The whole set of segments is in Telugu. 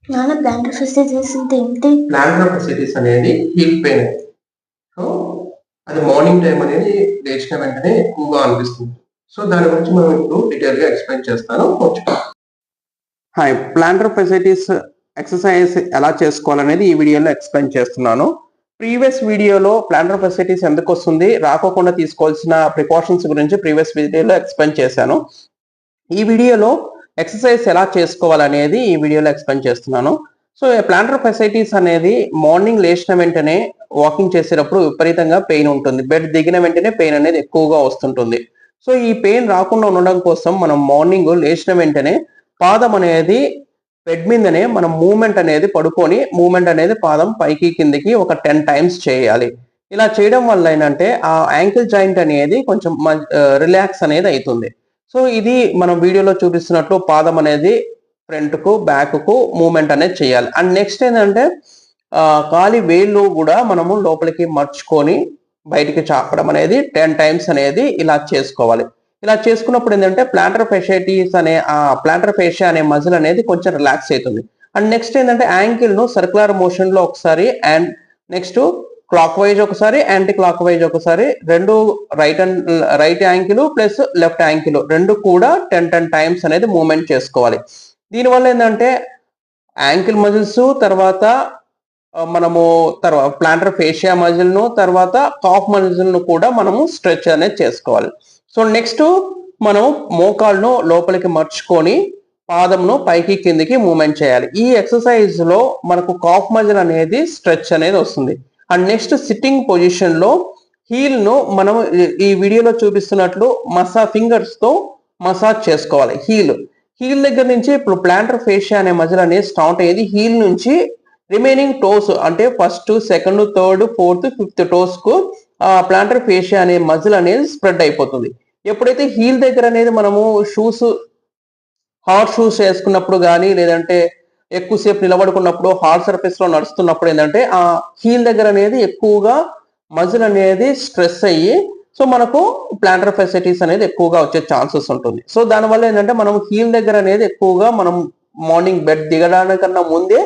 ప్లాంటర్ ఫెసిలిటీస్ అంటే ఏంటి? ప్లాంటర్ ఫెసిలిటీస్ అనేది హీల్ పెయిన్. సో అది మార్నింగ్ టైం అనేది లేచిన వెంటనే ఎక్కువగా అనిపిస్తుంది. సో దాని గురించి మనం ఇప్పుడు డీటెయిల్ గా ఎక్స్ప్లెయిన్ చేస్తాను. హాయ్, ప్లాంటర్ ఫెసిలిటీస్ ఎక్సర్సైజ్ ఎలా చేసుకోవాలనేది ఈ వీడియోలో ఎక్స్ప్లెయిన్ చేస్తున్నాను. ప్రీవియస్ వీడియోలో ప్లాంటర్ ఫెసిలిటీస్ ఎందుకు వస్తుంది, రాకోకుండా తీసుకోవాల్సిన ప్రికాషన్స్ గురించి ప్రీవియస్ వీడియోలో ఎక్స్ప్లెయిన్ చేశాను. ఈ వీడియోలో ఎక్సర్సైజ్ ఎలా చేసుకోవాలనేది ఈ వీడియోలో ఎక్స్ప్లెయిన్ చేస్తున్నాను. సో ప్లాంటర్ ఫెసిలిటీస్ అనేది మార్నింగ్ లేచిన వెంటనే వాకింగ్ చేసేటప్పుడు విపరీతంగా పెయిన్ ఉంటుంది. బెడ్ దిగిన వెంటనే పెయిన్ అనేది ఎక్కువగా వస్తుంటుంది. సో ఈ పెయిన్ రాకుండా ఉండడం కోసం మనం మార్నింగ్ లేచిన వెంటనే పాదం అనేది బెడ్ మీదనే మనం మూమెంట్ అనేది పడుకొని మూమెంట్ అనేది పాదం పైకి కిందికి ఒక 10 టైమ్స్ చేయాలి. ఇలా చేయడం వల్ల ఏంటంటే ఆ యాంకిల్ జాయింట్ అనేది కొంచెం రిలాక్స్ అనేది అవుతుంది. సో ఇది మనం వీడియోలో చూపిస్తున్నట్లు పాదం అనేది ఫ్రంట్ కు బ్యాక్ కు మూమెంట్ అనేది చేయాలి. అండ్ నెక్స్ట్ ఏంటంటే కాలి వేళ్ళు కూడా మనము లోపలికి మర్చుకొని బయటికి చాపడం అనేది 10 టైమ్స్ అనేది ఇలా చేసుకోవాలి. ఇలా చేసుకున్నప్పుడు ఏంటంటే ప్లాంటర్ ఫెసిలిటీస్ అనే ప్లాంటర్ ఫేషియా అనే మజిల్ అనేది కొంచెం రిలాక్స్ అవుతుంది. అండ్ నెక్స్ట్ ఏంటంటే యాంకిల్ ను సర్క్యులర్ మోషన్ లో ఒకసారి అండ్ నెక్స్ట్ క్లాక్ వైజ్ ఒకసారి యాంటీ క్లాక్ వైజ్ ఒకసారి రెండు right ankle plus left ankle రెండు కూడా 10 టైమ్స్ అనేది మూవ్మెంట్ చేసుకోవాలి. దీనివల్ల ఏంటంటే యాంకిల్ మజిల్స్ తర్వాత మనము తర్వాత ప్లాంటర్ ఫేషియా మజిల్ ను తర్వాత కాఫ్ మజిల్ ను కూడా మనము స్ట్రెచ్ అనేది చేసుకోవాలి. సో నెక్స్ట్ మనం మోకాళ్ళను లోపలికి మర్చుకొని పాదంను పైకి కిందికి మూవ్మెంట్ చేయాలి. ఈ ఎక్సర్సైజ్ లో మనకు కాఫ్ మజిల్ అనేది స్ట్రెచ్ అనేది వస్తుంది. అండ్ నెక్స్ట్ సిట్టింగ్ పొజిషన్ లో హీల్ ను మనం ఈ వీడియోలో చూపిస్తున్నట్లు ఫింగర్స్ తో మసాజ్ చేసుకోవాలి. హీల్ దగ్గర నుంచి ఇప్పుడు ప్లాంటర్ ఫేషియా అనే మజిల్ అనేది స్టార్ట్ అయ్యేది హీల్ నుంచి రిమైనింగ్ టోస్ అంటే first second third fourth fifth toes కు ప్లాంటర్ ఫేషియా అనే మజిల్ అనేది స్ప్రెడ్ అయిపోతుంది. ఎప్పుడైతే హీల్ దగ్గర అనేది మనము హార్డ్ షూస్ వేసుకున్నప్పుడు కానీ లేదంటే ఎక్కువసేపు నిలబడుకున్నప్పుడు హార్డ్ సర్ఫేస్ లో నడుస్తున్నప్పుడు ఏంటంటే ఆ హీల్ దగ్గర అనేది ఎక్కువగా మజిల్ అనేది స్ట్రెస్ అయ్యి సో మనకు ప్లాంటర్ ఫెసిలిటీస్ అనేది ఎక్కువగా వచ్చే ఛాన్సెస్ ఉంటుంది. సో దానివల్ల ఏంటంటే మనం హీల్ దగ్గర అనేది ఎక్కువగా మనం మార్నింగ్ బెడ్ దిగడానికన్నా ముందే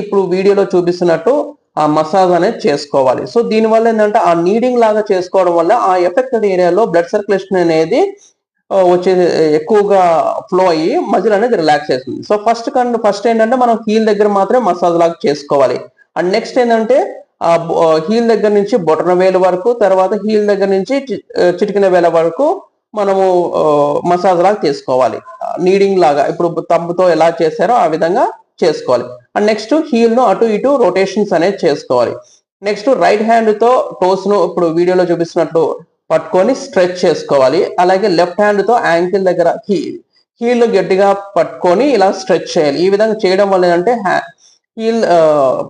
ఇప్పుడు వీడియోలో చూపిస్తున్నట్టు ఆ మసాజ్ అనేది చేసుకోవాలి. సో దీనివల్ల ఏంటంటే ఆ నీడింగ్ లాగా చేసుకోవడం వల్ల ఆ ఎఫెక్టెడ్ ఏరియాలో బ్లడ్ సర్క్యులేషన్ అనేది వచ్చే ఎక్కువగా ఫ్లో అయ్యి మజిల్ అనేది రిలాక్స్ అవుతుంది. సో ఫస్ట్ ఏంటంటే మనం హీల్ దగ్గర మాత్రమే మసాజ్ లాగా చేసుకోవాలి. అండ్ నెక్స్ట్ ఏంటంటే ఆ హీల్ దగ్గర నుంచి బొటన వేలు వరకు తర్వాత హీల్ దగ్గర నుంచి చిటికిన వేల వరకు మనము మసాజ్ లాగా చేసుకోవాలి. నీడింగ్ లాగా ఇప్పుడు తంబుతో ఎలా చేశారో ఆ విధంగా చేసుకోవాలి. అండ్ నెక్స్ట్ హీల్ ను అటు ఇటు రొటేషన్స్ అనేది చేసుకోవాలి. నెక్స్ట్ రైట్ హ్యాండ్ తో టోస్ ను ఇప్పుడు వీడియోలో చూపిస్తున్నట్లు పట్టుకొని స్ట్రెచ్ చేసుకోవాలి. అలాగే లెఫ్ట్ హ్యాండ్ తో యాంకిల్ దగ్గర హీల్ గట్టిగా పట్టుకొని ఇలా స్ట్రెచ్ చేయాలి. ఈ విధంగా చేయడం వల్ల ఏంటంటే హీల్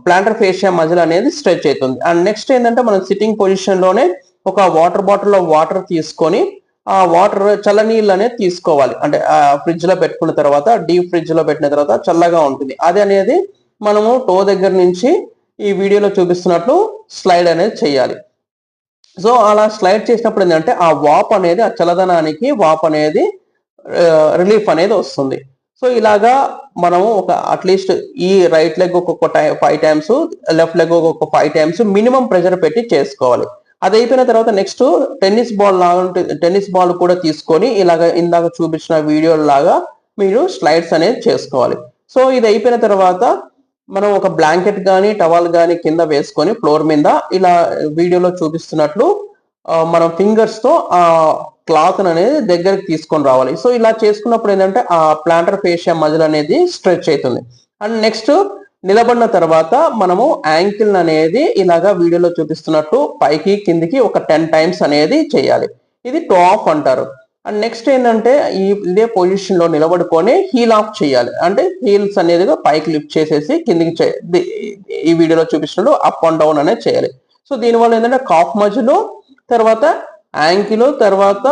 ప్లాంటర్ ఫేషియా మజిల్ అనేది స్ట్రెచ్ అవుతుంది. అండ్ నెక్స్ట్ ఏంటంటే మనం సిట్టింగ్ పొజిషన్ లోనే ఒక వాటర్ బాటిల్ లో వాటర్ తీసుకొని ఆ వాటర్ చల్లనీళ్ళు అనేది తీసుకోవాలి. అంటే ఫ్రిడ్జ్ లో పెట్టుకున్న తర్వాత డీప్ ఫ్రిడ్జ్ లో పెట్టిన తర్వాత చల్లగా ఉంటుంది. అది అనేది మనము టో దగ్గర నుంచి ఈ వీడియోలో చూపిస్తున్నట్లు స్లైడ్ అనేది చేయాలి. సో అలా స్లైడ్ చేసినప్పుడు ఏంటంటే ఆ వాప్ అనేది ఆ చల్లదనానికి వాప్ అనేది రిలీఫ్ అనేది వస్తుంది. సో ఇలాగా మనము ఒక అట్లీస్ట్ ఈ రైట్ లెగ్ ఒక్కొక్క 5 టైమ్స్ లెఫ్ట్ లెగ్ ఒక్కొక్క 5 టైమ్స్ మినిమం ప్రెషర్ పెట్టి చేసుకోవాలి. అది అయిపోయిన తర్వాత నెక్స్ట్ టెన్నిస్ బాల్ కూడా తీసుకొని ఇలాగ ఇందాక చూపించిన వీడియో లాగా మీరు స్లైడ్స్ అనేది చేసుకోవాలి. సో ఇది అయిపోయిన తర్వాత మనం ఒక బ్లాంకెట్ కానీ టవల్ కానీ కింద వేసుకొని ఫ్లోర్ మీద ఇలా వీడియోలో చూపిస్తున్నట్లు మనం ఫింగర్స్ తో ఆ క్లాత్ అనేది దగ్గరికి తీసుకొని రావాలి. సో ఇలా చేసుకున్నప్పుడు ఏంటంటే ఆ ప్లాంటర్ ఫేషియా మజిల్ అనేది స్ట్రెచ్ అవుతుంది. అండ్ నెక్స్ట్ నిలబడిన తర్వాత మనము యాంకిల్ అనేది ఇలాగా వీడియోలో చూపిస్తున్నట్టు పైకి కిందికి ఒక 10 టైమ్స్ అనేది చేయాలి. ఇది టో ఆఫ్ అంటారు. అండ్ నెక్స్ట్ ఏంటంటే ఇదే పొజిషన్ లో నిలబడుకొని హీల్ ఆఫ్ చేయాలి. అంటే హీల్స్ అనేది పైకి లిఫ్ట్ చేసేసి కిందికి ఈ వీడియోలో చూపిస్తున్నట్టు అప్ అండ్ డౌన్ అనేది చేయాలి. సో దీనివల్ల ఏంటంటే కాఫ్ మజిల్ తర్వాత యాంకిల్ తర్వాత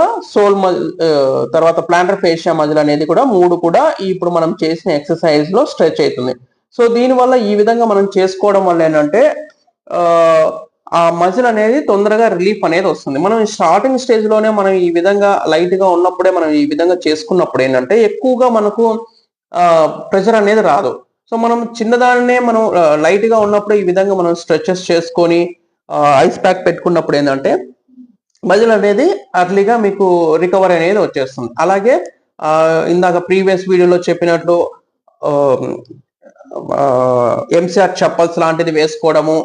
తర్వాత ప్లాంటర్ ఫేషియా మజిల్ అనేది కూడా మూడు కూడా ఇప్పుడు మనం చేసిన ఎక్సర్సైజ్ లో స్ట్రెచ్ అవుతుంది. సో దీనివల్ల ఈ విధంగా మనం చేసుకోవడం వల్ల ఏంటంటే ఆ మజిల్ అనేది తొందరగా రిలీఫ్ అనేది వస్తుంది. మనం స్టార్టింగ్ స్టేజ్ లోనే మనం ఈ విధంగా లైట్ గా ఉన్నప్పుడే మనం ఈ విధంగా చేసుకున్నప్పుడు ఏంటంటే ఎక్కువగా మనకు ప్రెషర్ అనేది రాదు. సో మనం చిన్నదాన్నే మనం లైట్ గా ఉన్నప్పుడు ఈ విధంగా మనం స్ట్రెచెస్ చేసుకొని ఐస్ ప్యాక్ పెట్టుకున్నప్పుడు ఏంటంటే మజిల్ అనేది అర్లీగా మీకు రికవర్ అనేది వచ్చేస్తుంది. అలాగే ఇందాక ప్రీవియస్ వీడియోలో చెప్పినట్లు ఎంసీఆర్ చెప్పల్స్ లాంటిది వేసుకోవడము,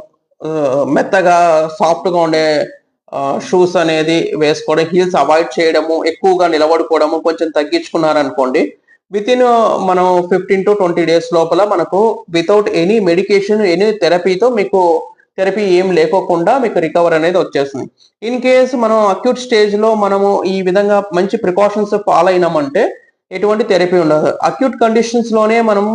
మెత్తగా సాఫ్ట్ గా ఉండే షూస్ అనేది వేసుకోవడం, హీల్స్ అవాయిడ్ చేయడము, ఎక్కువగా నిలబడుకోవడము కొంచెం తగ్గించుకున్నారనుకోండి, విత్ ఇన్ మనం 15 to 20 days లోపల మనకు వితౌట్ ఎనీ మెడికేషన్, ఎనీ థెరపీతో మీకు థెరపీ ఏం లేకోకుండా మీకు రికవర్ అనేది వచ్చేస్తుంది. ఇన్ కేస్ మనం అక్యూట్ స్టేజ్ లో మనము ఈ విధంగా మంచి ప్రికాషన్స్ ఫాలో అయినామంటే ఎటువంటి థెరపీ ఉండదు. అక్యూట్ కండిషన్స్ లోనే మనము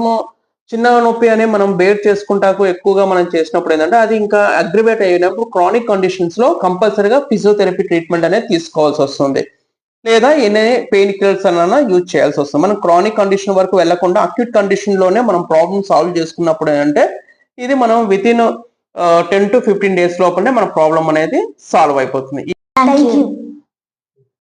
చిన్న నొప్పి అనే మనం బేర్ చేసుకుంటాకు ఎక్కువగా మనం చేసినప్పుడు ఏంటంటే అది ఇంకా అగ్రివేట్ అయినప్పుడు క్రానిక్ కండిషన్స్ లో కంపల్సరీగా ఫిజియోథెరపీ ట్రీట్మెంట్ అనేది తీసుకోవాల్సి వస్తుంది, లేదా ఎన్ని పెయిన్ కిల్లర్స్ అన్నా యూజ్ చేయాల్సి వస్తుంది. మనం క్రానిక్ కండిషన్ వరకు వెళ్లకుండా అక్యూట్ కండిషన్ లోనే మనం ప్రాబ్లమ్ సాల్వ్ చేసుకున్నప్పుడు ఏంటంటే ఇది మనం విత్ ఇన్ 10 to 15 days లోపలనే మన ప్రాబ్లం అనేది సాల్వ్ అయిపోతుంది. Thank you.